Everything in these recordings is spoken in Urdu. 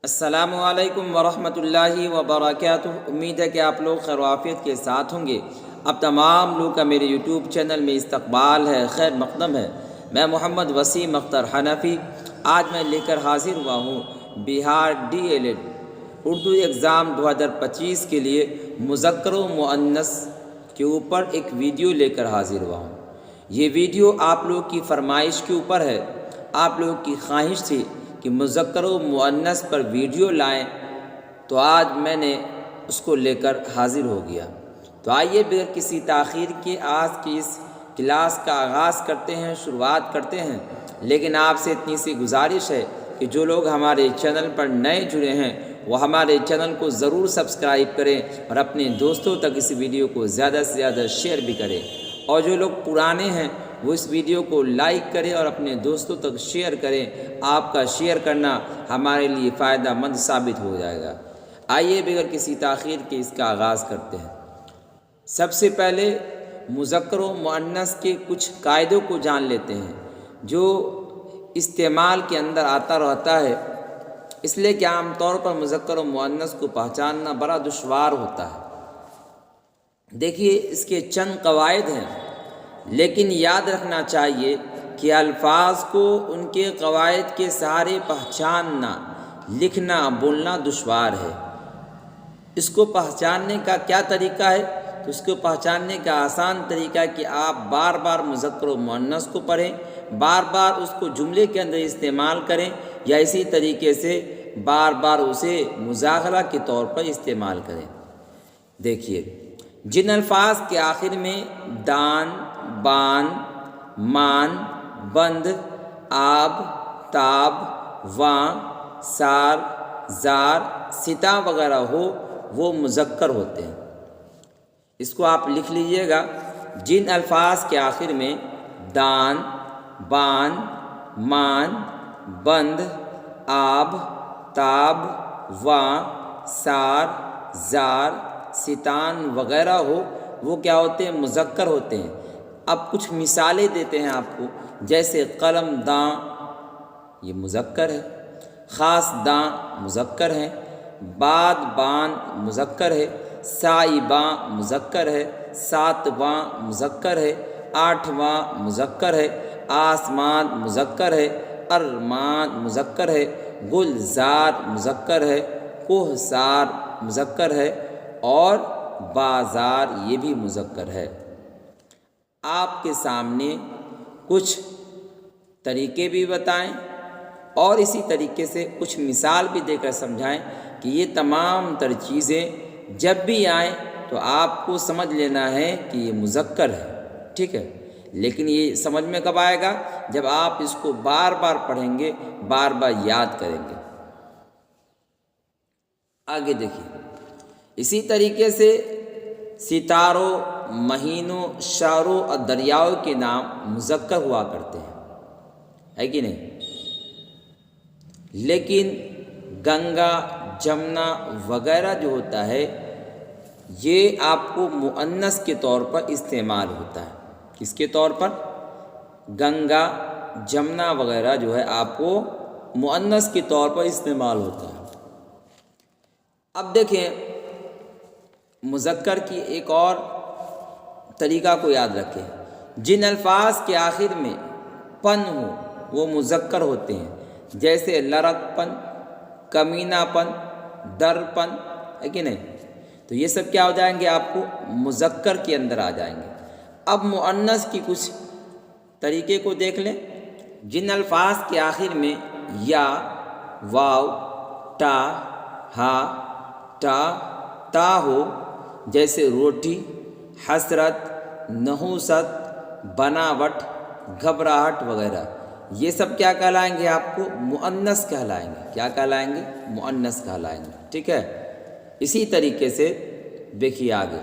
السلام علیکم ورحمۃ اللہ وبرکاتہ۔ امید ہے کہ آپ لوگ خیر و عافیت کے ساتھ ہوں گے۔ اب تمام لوگ کا میرے یوٹیوب چینل میں استقبال ہے، خیر مقدم ہے۔ میں محمد وسیم اختر حنفی آج میں لے کر حاضر ہوا ہوں بہار DL.ED اردو ایگزام 2025 کے لیے مذکر و مؤنث کے اوپر ایک ویڈیو لے کر حاضر ہوا ہوں۔ یہ ویڈیو آپ لوگ کی فرمائش کے اوپر ہے۔ آپ لوگ کی خواہش تھی کہ مذکر و مؤنث پر ویڈیو لائیں، تو آج میں نے اس کو لے کر حاضر ہو گیا۔ تو آئیے بغیر کسی تاخیر کے آج کی اس کلاس کا آغاز کرتے ہیں، شروعات کرتے ہیں۔ لیکن آپ سے اتنی سی گزارش ہے کہ جو لوگ ہمارے چینل پر نئے جڑے ہیں وہ ہمارے چینل کو ضرور سبسکرائب کریں اور اپنے دوستوں تک اس ویڈیو کو زیادہ سے زیادہ شیئر بھی کریں، اور جو لوگ پرانے ہیں وہ اس ویڈیو کو لائک کریں اور اپنے دوستوں تک شیئر کریں۔ آپ کا شیئر کرنا ہمارے لیے فائدہ مند ثابت ہو جائے گا۔ آئیے بغیر کسی تاخیر کے اس کا آغاز کرتے ہیں۔ سب سے پہلے مذکر و مؤنث کے کچھ قاعدوں کو جان لیتے ہیں جو استعمال کے اندر آتا رہتا ہے، اس لیے کہ عام طور پر مذکر و مؤنث کو پہچاننا بڑا دشوار ہوتا ہے۔ دیکھیے اس کے چند قواعد ہیں، لیکن یاد رکھنا چاہیے کہ الفاظ کو ان کے قواعد کے سہارے پہچاننا، لکھنا، بولنا دشوار ہے۔ اس کو پہچاننے کا کیا طریقہ ہے؟ تو اس کو پہچاننے کا آسان طریقہ ہے کہ آپ بار بار مذکر و مؤنث کو پڑھیں، بار بار اس کو جملے کے اندر استعمال کریں، یا اسی طریقے سے بار بار اسے مزاحلہ کے طور پر استعمال کریں۔ دیکھیے جن الفاظ کے آخر میں دان، بان، مان، بند، آب، تاب، واں، سار، زار، ستا وغیرہ ہو وہ مذکر ہوتے ہیں۔ اس کو آپ لکھ لیجئے گا۔ جن الفاظ کے آخر میں دان، بان، مان، بند، آب، تاب، واں، سار، زار، ستان وغیرہ ہو وہ کیا ہوتے ہیں؟ مذکر ہوتے ہیں۔ اب کچھ مثالیں دیتے ہیں آپ کو، جیسے قلم داں یہ مذکر ہے، خاص داں مذکر ہے، باد بان مذکر ہے، سائباں مذکر ہے، ساتواں مذکر ہے، آٹھواں مذکر ہے، آسمان مذکر ہے، ارمان مذکر ہے، گلزار مذکر ہے، کوہسار مذکر ہے، اور بازار یہ بھی مذکر ہے۔ آپ کے سامنے کچھ طریقے بھی بتائیں اور اسی طریقے سے کچھ مثال بھی دے کر سمجھائیں کہ یہ تمام تر چیزیں جب بھی آئیں تو آپ کو سمجھ لینا ہے کہ یہ مذکر ہے، ٹھیک ہے؟ لیکن یہ سمجھ میں کب آئے گا؟ جب آپ اس کو بار بار پڑھیں گے، بار بار یاد کریں گے۔ آگے دیکھیے اسی طریقے سے ستاروں، مہینوں، شہروں اور دریاؤں کے نام مذکر ہوا کرتے ہیں، ہے کہ نہیں؟ لیکن گنگا، جمنا وغیرہ جو ہوتا ہے یہ آپ کو مؤنث کے طور پر استعمال ہوتا ہے۔ کس کے طور پر؟ گنگا، جمنا وغیرہ جو ہے آپ کو مؤنث کے طور پر استعمال ہوتا ہے۔ اب دیکھیں مذکر کی ایک اور طریقہ کو یاد رکھیں۔ جن الفاظ کے آخر میں پن ہو وہ مذکر ہوتے ہیں، جیسے لڑک پن، کمینہ پن، در پن، ہے کہ نہیں؟ تو یہ سب کیا ہو جائیں گے؟ آپ کو مذکر کے اندر آ جائیں گے۔ اب مؤنث کی کچھ طریقے کو دیکھ لیں۔ جن الفاظ کے آخر میں یا، واو، ٹا، ہا، ٹا، تا ہو، جیسے روٹی، حسرت، نحوست، بناوٹ، گھبراہٹ وغیرہ، یہ سب کیا کہلائیں گے؟ آپ کو مؤنث کہلائیں گے۔ کیا کہلائیں گے؟ مؤنث کہلائیں گے، ٹھیک ہے؟ اسی طریقے سے دیکھیے آگے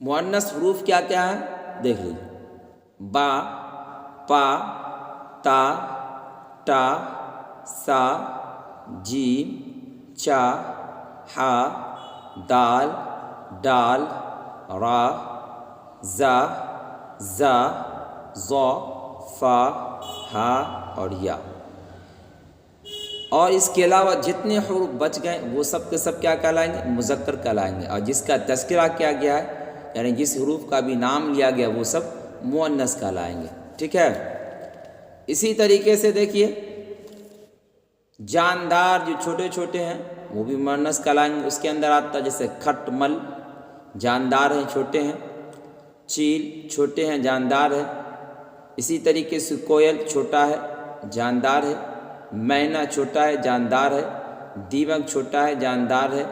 مؤنث حروف کیا کیا ہے دیکھ لیجیے۔ با، پا، تا، ٹا، سا، جیم، چا، ہا، دال، ڈال، را، زا، زا، ظا، فا، ہا اور یا۔ اور اس کے علاوہ جتنے حروف بچ گئے وہ سب کے سب کیا کہلائیں گے؟ مذکر کہلائیں گے، اور جس کا تذکرہ کیا گیا ہے یعنی جس حروف کا بھی نام لیا گیا وہ سب مؤنث کہلائیں گے، ٹھیک ہے۔ اسی طریقے سے دیکھیے جاندار جو چھوٹے چھوٹے ہیں وہ بھی مؤنث کہلائیں گے، اس کے اندر آتا ہے جیسے کھٹ مل، جاندار ہیں چھوٹے ہیں، چیل چھوٹے ہیں جاندار ہے، اسی طریقے سے کوئل چھوٹا ہے جاندار ہے، مینا چھوٹا ہے جاندار ہے، دیمک چھوٹا ہے جاندار ہے،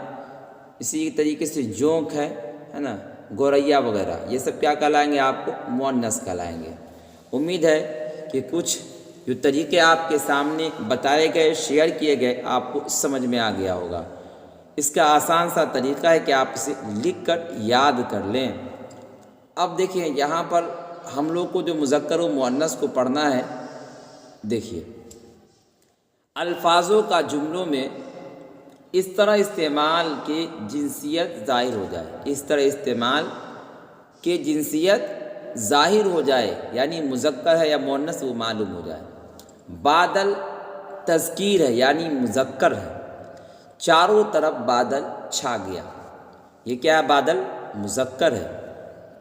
اسی طریقے سے جونک ہے نا، گوریا وغیرہ، یہ سب کیا کہلائیں گے؟ آپ کو مؤنث کہلائیں گے۔ امید ہے کہ کچھ جو طریقے آپ کے سامنے بتائے گئے، شیئر کیے گئے، آپ کو سمجھ میں آ گیا ہوگا۔ اس کا آسان سا طریقہ ہے کہ آپ اسے لکھ کر یاد کر لیں۔ اب دیکھیں یہاں پر ہم لوگ کو جو مذکر و مؤنث کو پڑھنا ہے، دیکھیے الفاظوں کا جملوں میں اس طرح استعمال کہ جنسیت ظاہر ہو جائے، اس طرح استعمال کہ جنسیت ظاہر ہو جائے، یعنی مذکر ہے یا مؤنث وہ معلوم ہو جائے۔ بادل تذکیر ہے یعنی مذکر ہے، چاروں طرف بادل چھا گیا، یہ کیا ہے؟ بادل مذکر ہے۔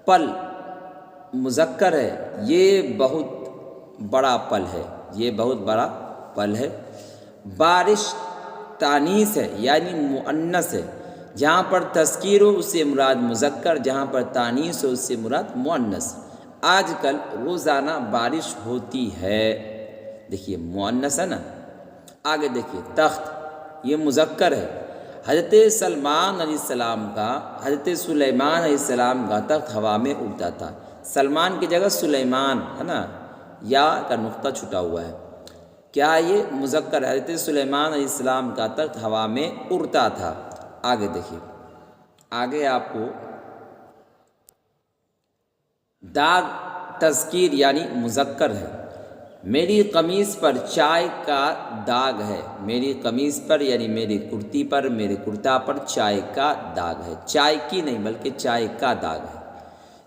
پل مذکر ہے، یہ بہت بڑا پل ہے، یہ بہت بڑا پل ہے۔ بارش تانیث ہے یعنی مؤنث ہے، جہاں پر تذکیر ہو اس سے مراد مذکر، جہاں پر تانیث ہو اس سے مراد مؤنث۔ آج کل روزانہ بارش ہوتی ہے، دیکھیے مؤنث ہے نا۔ آگے دیکھیے تخت، یہ مذکر ہے۔ حضرت سلمان علیہ السلام کا، حضرت سلیمان علیہ السلام کا تخت ہوا میں اڑتا تھا، سلمان کی جگہ سلیمان ہے نا، یا کا نقطہ چھٹا ہوا ہے، کیا یہ مذکر ہے؟ حضرت سلیمان علیہ السلام کا تخت ہوا میں اڑتا تھا۔ آگے دیکھیے، آگے آپ کو داغ تذکیر یعنی مذکر ہے۔ میری قمیص پر چائے کا داغ ہے، میری قمیص پر یعنی میری کرتی پر، میرے کرتا پر چائے کا داغ ہے، چائے کی نہیں بلکہ چائے کا داغ ہے۔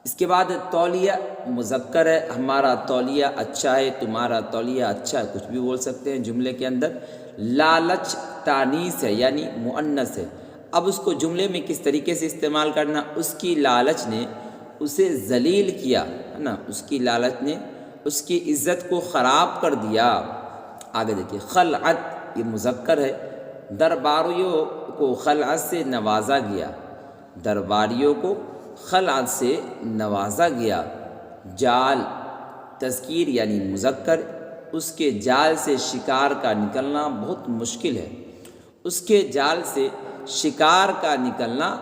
اس کے بعد تولیہ مذکر ہے، ہمارا تولیہ اچھا ہے، تمہارا تولیہ اچھا ہے، کچھ بھی بول سکتے ہیں جملے کے اندر۔ لالچ تانیث ہے یعنی مؤنث ہے، اب اس کو جملے میں کس طریقے سے استعمال کرنا؟ اس کی لالچ نے اسے ذلیل کیا ہے نا، اس کی لالچ نے اس کی عزت کو خراب کر دیا۔ آگے دیکھیے خلعت، یہ مذکر ہے، درباریوں کو خلعت سے نوازا گیا، درباریوں کو خلعت سے نوازا گیا۔ جال تذکیر یعنی مذکر، اس کے جال سے شکار کا نکلنا بہت مشکل ہے، اس کے جال سے شکار کا نکلنا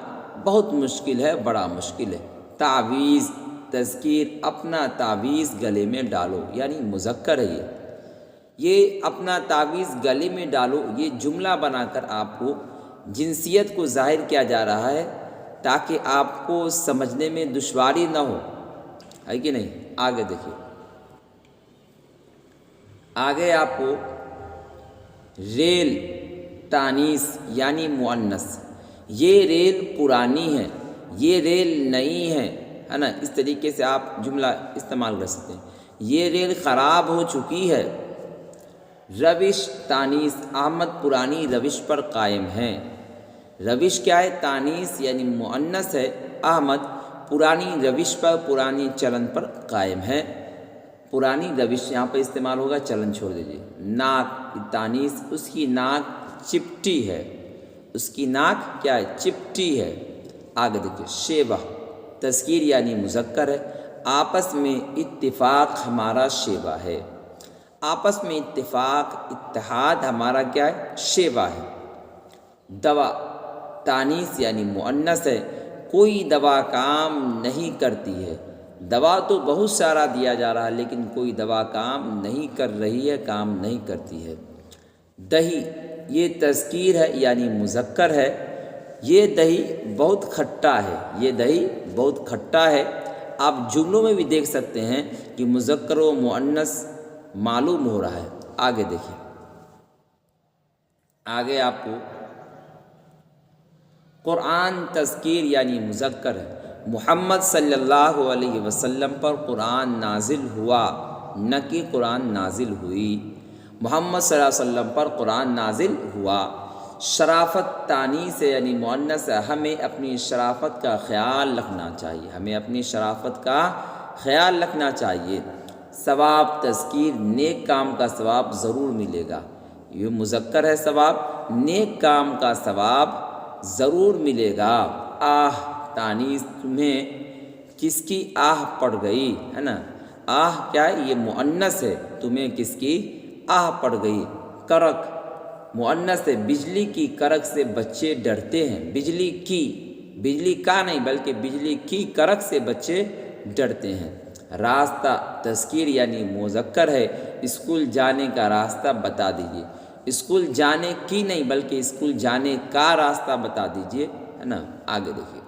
بہت مشکل ہے، بڑا مشکل ہے۔ تعویذ تذکیر، اپنا تعویذ گلے میں ڈالو یعنی مذکر ہے، یہ اپنا تعویذ گلے میں ڈالو، یہ جملہ بنا کر آپ کو جنسیت کو ظاہر کیا جا رہا ہے تاکہ آپ کو سمجھنے میں دشواری نہ ہو، ہے کہ نہیں؟ آگے دیکھیے، آگے آپ کو ریل تانیث یعنی مؤنث، یہ ریل پرانی ہے، یہ ریل نئی ہے نا، اس طریقے سے آپ جملہ استعمال کر سکتے ہیں۔ یہ ریل خراب ہو چکی ہے۔ روش تانیث، احمد پرانی روش پر قائم ہیں، روش کیا ہے؟ تانیث یعنی مؤنث ہے، احمد پرانی روش پر، پرانی چلن پر قائم ہے، پرانی روش یہاں پہ استعمال ہوگا، چلن چھوڑ دیجیے۔ ناک تانیث، اس کی ناک چپٹی ہے، اس کی ناک کیا ہے؟ چپٹی ہے۔ آگے دیکھیے شیبہ تذکیر یعنی مذکر ہے، آپس میں اتفاق ہمارا شیبہ ہے، آپس میں اتفاق اتحاد ہمارا کیا ہے؟ شیبہ ہے۔ دوا تانیث یعنی مؤنث ہے، کوئی دوا کام نہیں کرتی ہے، دوا تو بہت سارا دیا جا رہا ہے لیکن کوئی دوا کام نہیں کر رہی ہے، کام نہیں کرتی ہے۔ دہی یہ تذکیر ہے یعنی مذکر ہے، یہ دہی بہت کھٹا ہے، یہ دہی بہت کھٹا ہے۔ آپ جملوں میں بھی دیکھ سکتے ہیں کہ مذکر و مؤنث معلوم ہو رہا ہے۔ آگے دیکھیں، آگے آپ کو قرآن تذکیر یعنی مذکر ہے، محمد صلی اللہ علیہ وسلم پر قرآن نازل ہوا، نہ کہ قرآن نازل ہوئی۔ محمد صلی اللہ علیہ وسلم پر قرآن نازل ہوا۔ شرافت تانیث سے یعنی مؤنث ہے، ہمیں اپنی شرافت کا خیال رکھنا چاہیے، ہمیں اپنی شرافت کا خیال رکھنا چاہیے۔ ثواب تذکیر، نیک کام کا ثواب ضرور ملے گا، یہ مذکر ہے ثواب، نیک کام کا ثواب ضرور ملے گا۔ آہ تانیث، تمہیں کس کی آہ پڑ گئی ہے نا، آہ کیا ہے، یہ مؤنث ہے، تمہیں کس کی آہ پڑ گئی۔ کرک مؤنث ہے، بجلی کی کرک سے بچے ڈرتے ہیں، بجلی کی، بجلی کا نہیں بلکہ بجلی کی کرک سے بچے ڈرتے ہیں۔ راستہ تذکیر یعنی مذکر ہے، اسکول جانے کا راستہ بتا دیجیے، اسکول جانے کی نہیں بلکہ اسکول جانے کا راستہ بتا دیجیے، ہے نا۔ آگے دیکھیے،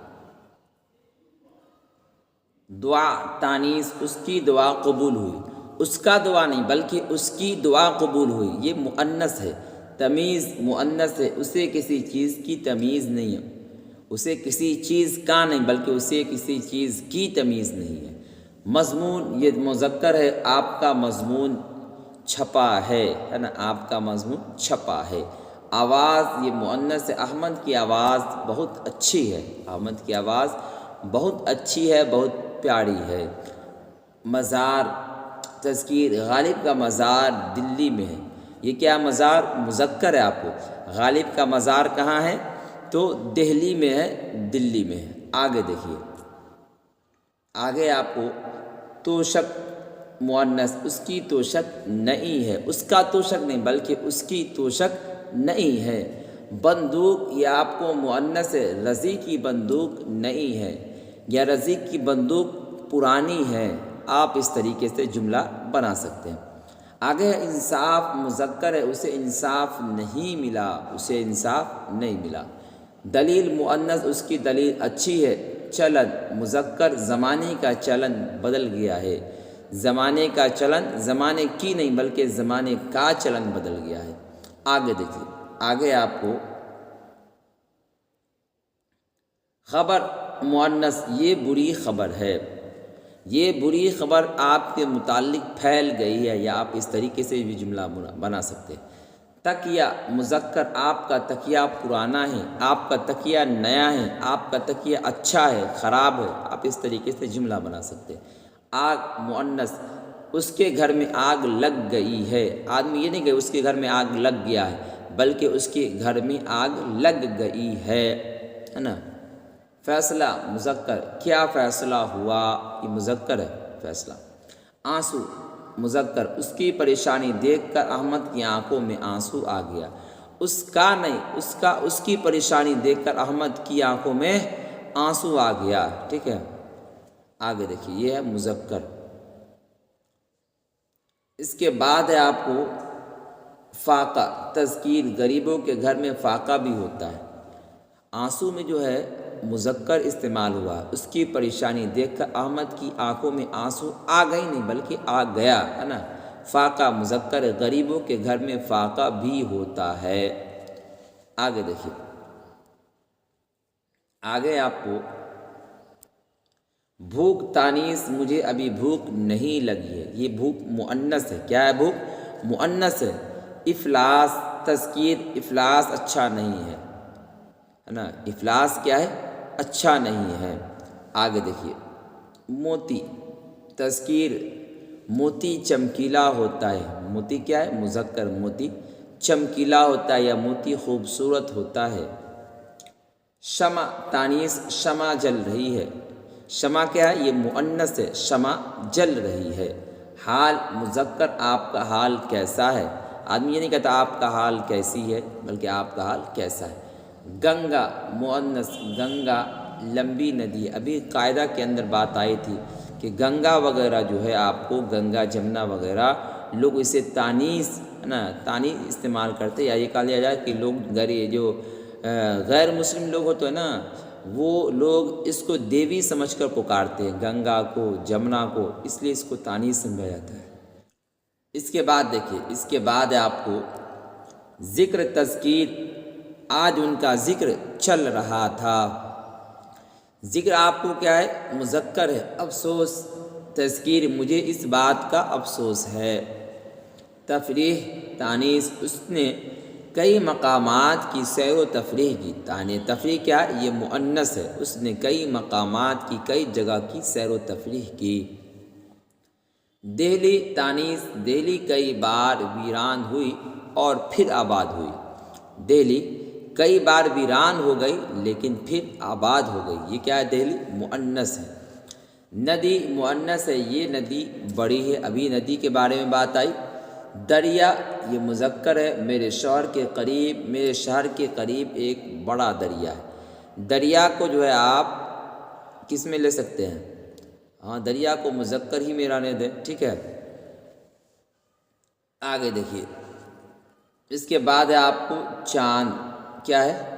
دعا تانیث، اس کی دعا قبول ہوئی، اس کا دعا نہیں بلکہ اس کی دعا قبول ہوئی، یہ مؤنث ہے۔ تمیز مؤنث ہے، اسے کسی چیز کی تمیز نہیں ہے، اسے کسی چیز کا نہیں بلکہ اسے کسی چیز کی تمیز نہیں ہے۔ مضمون یہ مذکر ہے، آپ کا مضمون چھپا ہے نا، آپ کا مضمون چھپا ہے۔ آواز یہ مؤنث ہے، احمد کی آواز بہت اچھی ہے، احمد کی آواز بہت اچھی ہے، بہت پیاری ہے۔ مزار تذکیر، غالب کا مزار دلی میں ہے، یہ کیا مزار مذکر ہے، آپ کو غالب کا مزار کہاں ہے تو دہلی میں ہے، دلی میں ہے۔ آگے دیکھیے، آگے آپ کو توشک مؤنث، اس کی توشک نہیں ہے، اس کا توشک نہیں بلکہ اس کی توشک نہیں ہے۔ بندوق یہ آپ کو مؤنث ہے، رضی کی بندوق نہیں ہے، یا رضی کی بندوق پرانی ہے، آپ اس طریقے سے جملہ بنا سکتے ہیں۔ آگے انصاف مذکر ہے، اسے انصاف نہیں ملا، اسے انصاف نہیں ملا۔ دلیل مؤنث، اس کی دلیل اچھی ہے۔ چلن مذکر، زمانے کا چلن بدل گیا ہے، زمانے کا چلن، زمانے کی نہیں بلکہ زمانے کا چلن بدل گیا ہے۔ آگے دیکھیے، آگے آپ کو خبر مؤنث، یہ بری خبر ہے، یہ بری خبر آپ کے متعلق پھیل گئی ہے، یا آپ اس طریقے سے بھی جملہ بنا سکتے ہیں۔ تکیہ مذکر، آپ کا تکیہ پرانا ہے، آپ کا تکیہ نیا ہے، آپ کا تکیہ اچھا ہے، خراب ہے، آپ اس طریقے سے جملہ بنا سکتے ہیں۔ آگ مؤنث، اس کے گھر میں آگ لگ گئی ہے، آدمی یہ نہیں کہ اس کے گھر میں آگ لگ گیا ہے بلکہ اس کے گھر میں آگ لگ گئی ہے نا۔ فیصلہ مذکر، کیا فیصلہ ہوا، یہ مذکر ہے فیصلہ۔ آنسو مذکر، اس کی پریشانی دیکھ کر احمد کی آنکھوں میں آنسو آ گیا، اس کا نہیں، اس کی پریشانی دیکھ کر احمد کی آنکھوں میں آنسو آ گیا، ٹھیک ہے۔ آگے دیکھیے، یہ ہے مذکر۔ اس کے بعد ہے آپ کو فاقہ تذکیر، غریبوں کے گھر میں فاقہ بھی ہوتا ہے۔ آنسو میں جو ہے مذکر استعمال ہوا، اس کی پریشانی دیکھ کر احمد کی آنکھوں میں آنسو آ گئی نہیں بلکہ آ گیا، ہے نا۔ فاقہ مذکر، غریبوں کے گھر میں فاقہ بھی ہوتا ہے۔ آگے دیکھیے، آگے آپ کو بھوک تانیث، مجھے ابھی بھوک نہیں لگی ہے، یہ بھوک مؤنث ہے، کیا ہے بھوک مؤنث ہے۔ افلاس تذکیر، افلاس اچھا نہیں ہے نا، افلاس کیا ہے، اچھا نہیں ہے۔ آگے دیکھیے، موتی تذکیر، موتی چمکیلا ہوتا ہے، موتی کیا ہے مذکر، موتی چمکیلا ہوتا ہے یا موتی خوبصورت ہوتا ہے۔ شمع تانیث، شمع جل رہی ہے، شمع کیا ہے، یہ مؤنث ہے، شمع جل رہی ہے۔ حال مذکر، آپ کا حال کیسا ہے، آدمی یہ نہیں کہتا آپ کا حال کیسی ہے بلکہ آپ کا حال کیسا ہے۔ گنگا مؤنث، گنگا لمبی ندی ہے، ابھی قاعدہ کے اندر بات آئی تھی کہ گنگا وغیرہ جو ہے آپ کو، گنگا جمنا وغیرہ لوگ اسے تانیث ہے نا، تانیث استعمال کرتے، یا یہ کہا لیا جائے کہ لوگ جو غیر مسلم لوگ ہوتے ہیں نا، وہ لوگ اس کو دیوی سمجھ کر پکارتے ہیں، گنگا کو، جمنا کو، اس لیے اس کو تانیث سمجھا جاتا ہے۔ اس کے بعد دیکھیے، اس کے بعد ہے آپ کو ذکر تذکیر، آج ان کا ذکر چل رہا تھا۔ ذکر آپ کو کیا ہے مذکر ہے، افسوس تذکیر، مجھے اس بات کا افسوس ہے۔ تفریح تانیث اس نے کئی مقامات کی سیر و تفریح کی۔ تانیث تفریح کیا ہے؟ یہ مؤنث ہے، اس نے کئی مقامات کی، کئی جگہ کی سیر و تفریح کی۔ دہلی تانیث دہلی کئی بار ویران ہوئی اور پھر آباد ہوئی۔ دہلی کئی بار ویران ہو گئی لیکن پھر آباد ہو گئی۔ یہ کیا ہے؟ دہلی مؤنث ہے۔ ندی مؤنث ہے، یہ ندی بڑی ہے، ابھی ندی کے بارے میں بات آئی۔ دریا یہ مذکر ہے، میرے شہر کے قریب ایک بڑا دریا ہے۔ دریا کو جو ہے آپ کس میں لے سکتے ہیں؟ ہاں، دریا کو مذکر ہی میں رہنے دیں، ٹھیک ہے۔ آگے دیکھیے، اس کے بعد ہے آپ کو چاند، کیا ہے؟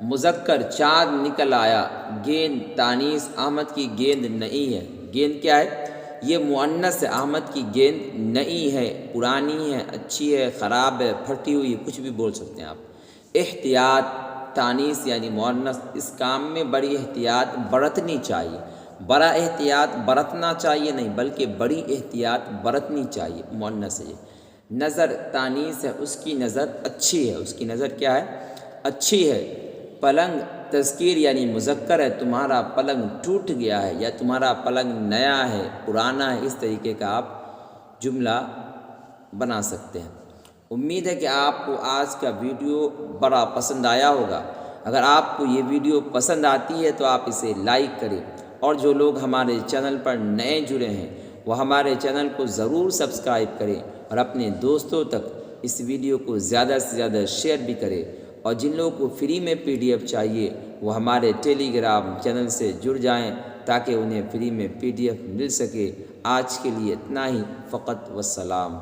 مذکر، چاند نکل آیا۔ گیند تانیث احمد کی گیند نئی ہے۔ گیند کیا ہے؟ یہ مؤنث ہے، احمد کی گیند نئی ہے، پرانی ہے، اچھی ہے، خراب ہے، پھٹی ہوئی، کچھ بھی بول سکتے ہیں آپ۔ احتیاط تانیث یعنی مؤنث، اس کام میں بڑی احتیاط برتنی چاہیے۔ بڑا احتیاط برتنا چاہیے نہیں، بلکہ بڑی احتیاط برتنی چاہیے، مؤنث ہے۔ نظر تانیث ہے، اس کی نظر اچھی ہے، اس کی نظر کیا ہے؟ اچھی ہے۔ پلنگ تذکیر یعنی مذکر ہے، تمہارا پلنگ ٹوٹ گیا ہے یا تمہارا پلنگ نیا ہے، پرانا ہے، اس طریقے کا آپ جملہ بنا سکتے ہیں۔ امید ہے کہ آپ کو آج کا ویڈیو بڑا پسند آیا ہوگا۔ اگر آپ کو یہ ویڈیو پسند آتی ہے تو آپ اسے لائک کریں، اور جو لوگ ہمارے چینل پر نئے جڑے ہیں وہ ہمارے چینل کو ضرور سبسکرائب کریں، اور اپنے دوستوں تک اس ویڈیو کو زیادہ سے زیادہ شیئر بھی کریں۔ اور جن لوگوں کو فری میں PDF چاہیے وہ ہمارے ٹیلی گرام چینل سے جڑ جائیں تاکہ انہیں فری میں PDF مل سکے۔ آج کے لیے اتنا ہی، فقط والسلام۔